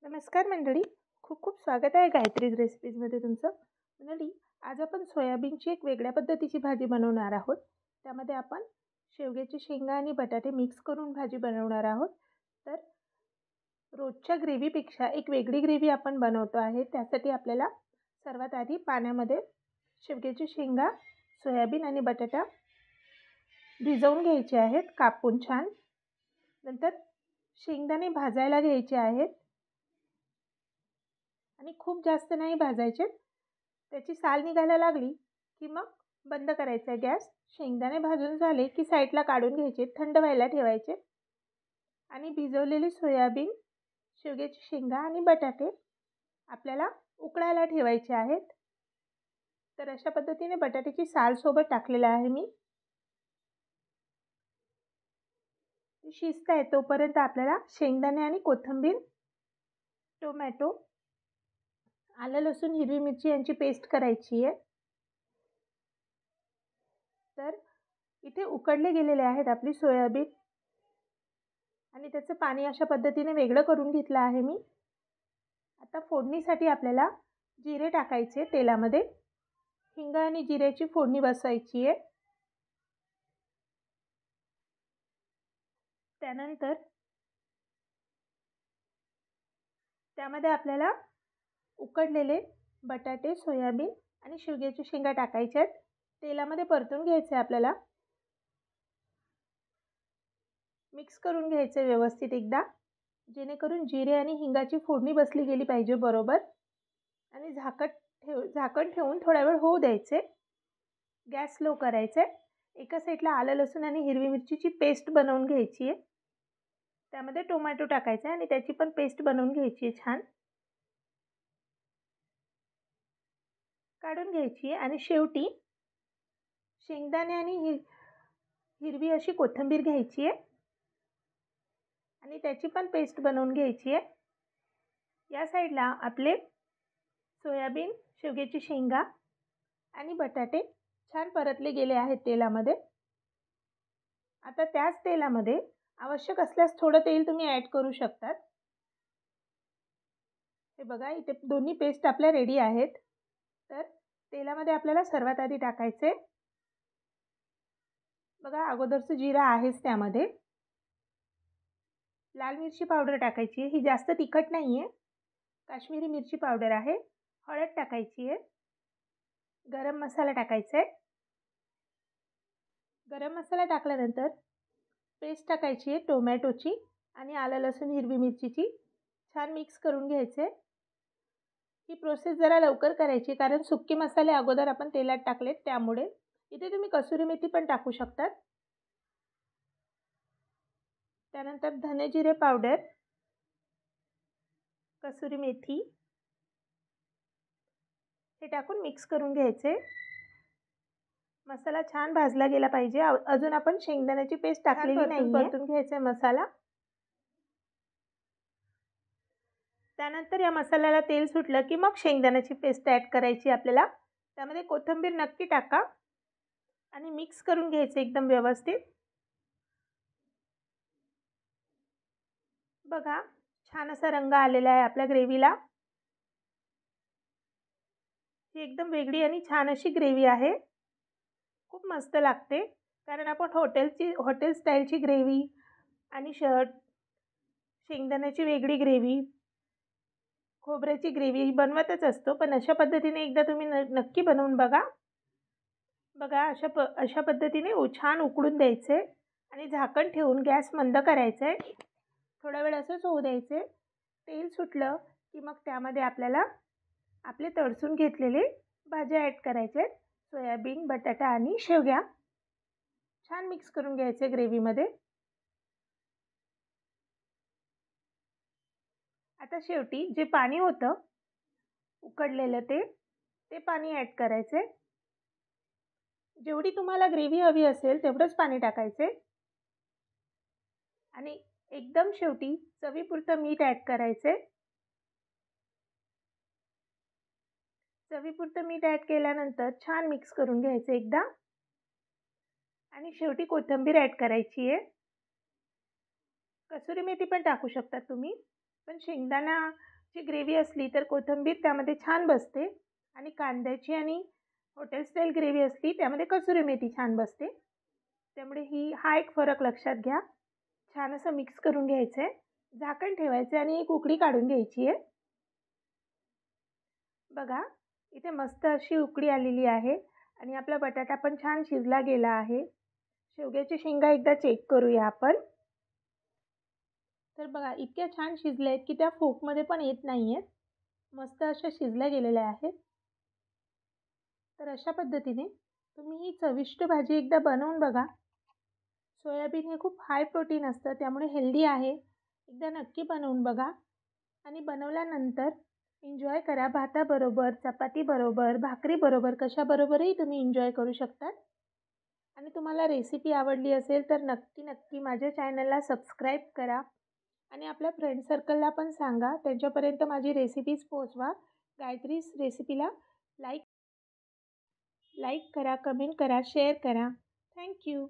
नमस्कार मंडळी. खूप खूप स्वागत आहे गायत्रीज रेसिपीजमध्ये तुमचं. मंडळी, आज आपण सोयाबीनची एक वेगळ्या पद्धतीची भाजी बनवणार आहोत. त्यामध्ये आपण शेवग्याची शेंगा आणि बटाटे मिक्स करून भाजी बनवणार आहोत. तर रोजच्या ग्रेव्हीपेक्षा एक वेगळी ग्रेव्ही आपण बनवतो आहे. त्यासाठी आपल्याला सर्वात आधी पाण्यामध्ये शेवग्याची शेंगा, सोयाबीन आणि बटाटा भिजवून घ्यायचे आहेत कापून छान. नंतर शेंगदाणे भाजायला घ्यायचे आहेत आणि खूप जास्त नाही भाजायचे. त्याची साल निघायला लागली की मग बंद करायचा गॅस. शेंगदाणे भाजून झाले की साईडला काढून घ्यायचे, थंड व्हायला ठेवायचे. आणि भिजवलेली सोयाबीन, शेवग्याची शेंगा आणि बटाटे आपल्याला उकळायला ठेवायचे आहेत. तर अशा पद्धतीने बटाट्याची साल सोबत टाकलेलं आहे मी. शिजत आहे तोपर्यंत आपल्याला शेंगदाणे आणि कोथिंबीर, टोमॅटो, आलं लसूण हिरवी मिरची यांची पेस्ट करायची आहे. तर इथे उकडले गेलेले आहेत आपली सोयाबीन आणि त्याचं पाणी अशा पद्धतीने वेगळं करून घेतलं आहे मी. आता फोडणीसाठी आपल्याला जिरे टाकायचे तेलामध्ये. हिंग आणि जिऱ्याची फोडणी बसवायची आहे. त्यानंतर त्यामध्ये आपल्याला उकडलेले बटाटे, सोयाबीन आणि शेवग्याची शेंगा टाकायच्या आहेत. तेलामध्ये परतून घ्यायचे आपल्याला. मिक्स करून घ्यायचे व्यवस्थित एकदा, जेणेकरून जिरे आणि हिंगाची फोडणी बसली गेली पाहिजे बरोबर. आणि झाकण ठेवून थोडा वेळ होऊ द्यायचे. गॅस स्लो करायचे. एका साईडला आलं लसूण आणि हिरवी मिरचीची पेस्ट बनवून घ्यायची आहे. त्यामध्ये टोमॅटो टाकायचा आणि त्याची पण पेस्ट बनवून घ्यायची आहे छान. काढून घ्यायची आहे. आणि शेवटी शेंगदाणे आणि हिरवी अशी कोथिंबीर घ्यायची आहे आणि त्याची पण पेस्ट बनवून घ्यायची आहे. या साईडला आपले सोयाबीन, शेवग्याची शेंगा आणि बटाटे छान परतले गेले आहेत तेलामध्ये. आता त्याच तेलामध्ये आवश्यक असल्यास थोडं तेल तुम्ही ॲड करू शकतात. हे बघा, इथे दोन्ही पेस्ट आपल्या रेडी आहेत. तर तेलामध्ये आपल्याला सर्वात आधी टाकायचे बघा, अगोदरचं जिरा आहेच त्यामध्ये. लाल मिरची पावडर टाकायची आहे. ही जास्त तिखट नाही आहे, काश्मीरी मिरची पावडर आहे. हळद टाकायची आहे. गरम मसाला टाकायचा आहे. गरम मसाला टाकल्यानंतर पेस्ट टाकायची आहे टोमॅटोची आणि आलं लसूण हिरवी मिरचीची. छान मिक्स करून घ्यायचे. ही प्रोसेस जरा लवकर करायची कारण सुके मसाले अगोदर आपण तेलात टाकलेत त्यामुळे. इथे तुम्ही कसुरी मेथी पण टाकू शकतात. त्यानंतर धने जिरे पावडर, कसुरी मेथी हे टाकून मिक्स करून घ्यायचे. मसाला छान भाजला गेला पाहिजे. अजून आपण शेंगदाण्याची पेस्ट टाकलेली नाही. परतून घ्यायचा मसाला. त्यानंतर या मसाल्याला तेल सुटलं की मग शेंगदाण्याची पेस्ट ॲड करायची आपल्याला. त्यामध्ये कोथिंबीर नक्की टाका आणि मिक्स करून घ्यायचं एकदम व्यवस्थित. बघा, छान असा रंग आलेला आहे आपल्या ग्रेव्हीला. ही एकदम वेगळी आणि छान अशी ग्रेव्ही आहे. खूप मस्त लागते कारण आपण हॉटेल स्टाईलची ग्रेव्ही आणि शेंगदाण्याची वेगळी ग्रेव्ही, खोबऱ्याची ग्रेव्ही बनवतच असतो. पण अशा पद्धतीने एकदा तुम्ही नक्की बनवून बघा. बघा, अशा पद्धतीने छान उकळून द्यायचे आणि झाकण ठेवून गॅस मंद करायचा आहे. थोडा वेळ असंच होऊ द्यायचे. तेल सुटलं की मग त्यामध्ये आपल्याला आपले तळसून घेतलेले भाज्या ॲड करायचे. सोयाबीन, बटाटा आणि शेवग्या छान मिक्स करून घ्यायचे ग्रेव्हीमध्ये. आता शेवटी जे पाणी होतं उकडलेलं ते पाणी ॲड करायचे. जेवढी तुम्हाला ग्रेव्ही हवी असेल तेवढंच पाणी टाकायचे. आणि एकदम शेवटी चवीपुरतं मीठ ॲड करायचे. चवीपुरतं मीठ ॲड केल्यानंतर छान मिक्स करून घ्यायचं एकदा. आणि शेवटी कोथिंबीर ॲड करायची आहे. कसुरी मेथी पण टाकू शकता तुम्ही, पण शेंगदाणा ची ग्रेव्ही असली तर कोथिंबीर त्यामध्ये छान बसते आणि कांद्याची आणि हॉटेल स्टाईल ग्रेव्ही असली त्यामध्ये कसुरी मेथी छान बसते. त्यामुळे हा एक फरक लक्षात घ्या. छान असं मिक्स करून घ्यायचं आहे. झाकण ठेवायचं आणि एक उकळी काढून घ्यायची आहे. बघा इथे मस्त अशी उकळी आलेली आहे आणि आपला बटाटा पण छान शिजला गेला आहे. शेवग्याची शेंगा एकदा चेक करूया आपण. तर बघा इतक्या छान शिजल्या आहेत की त्या फोकमध्ये पण येत नाही आहेत. मस्त अशा शिजल्या गेलेल्या आहेत. तर अशा पद्धतीने तुम्ही ही चविष्ट भाजी एकदा बनवून बघा. सोयाबीन हे खूप हाय प्रोटीन असतं त्यामुळे हेल्दी आहे. एकदा नक्की बनवून बघा आणि बनवल्यानंतर एन्जॉय करा. भाताबरोबर, चपातीबरोबर, भाकरीबरोबर कशाबरोबरही तुम्ही एन्जॉय करू शकता. आणि तुम्हाला रेसिपी आवडली असेल तर नक्की माझ्या चॅनलला सबस्क्राईब करा आणि आपल्या फ्रेंड सर्कलला पण सांगा. त्यांच्यापर्यंत माझी रेसिपीज पोहोचवा. गायत्रीज रेसिपीला लाईक करा, कमेंट करा, शेअर करा. थँक्यू.